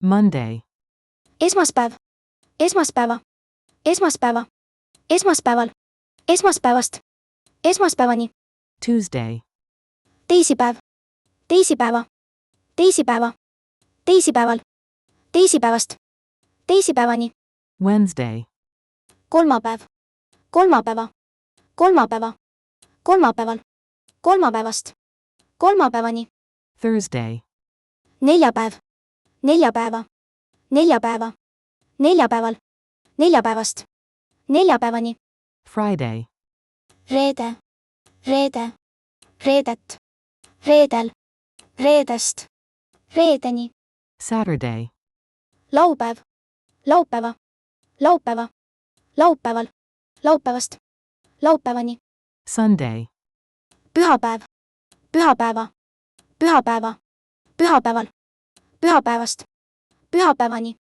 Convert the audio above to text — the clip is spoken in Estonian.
Monday, esmaspäev, esmaspäeva, esmaspäeva, esmaspäeval, esmaspäevast, esmaspäevani, Tuesday, teisipäev, teisipäeva, teisipäeva, teisipäeval, teisipäevast, teisipäevani, Wednesday, kolmapäev, kolmapäeva, kolmapäeva, kolmapäeval, kolmapäevast, kolmapäevani, Thursday, neljapäev, neljapäeva, neljapäeva, neljapäeval, neljapäevast, neljapäevani, Friday, reede, reede, reedet, reedel, reedest, reedeni, Saturday, laupäev, laupäeva, laupäeva, laupäeval, laupäevast, laupäevani, Sunday, pühapäev, pühapäeva, pühapäeva, pühapäeval, pühapäevast, pühapäevani,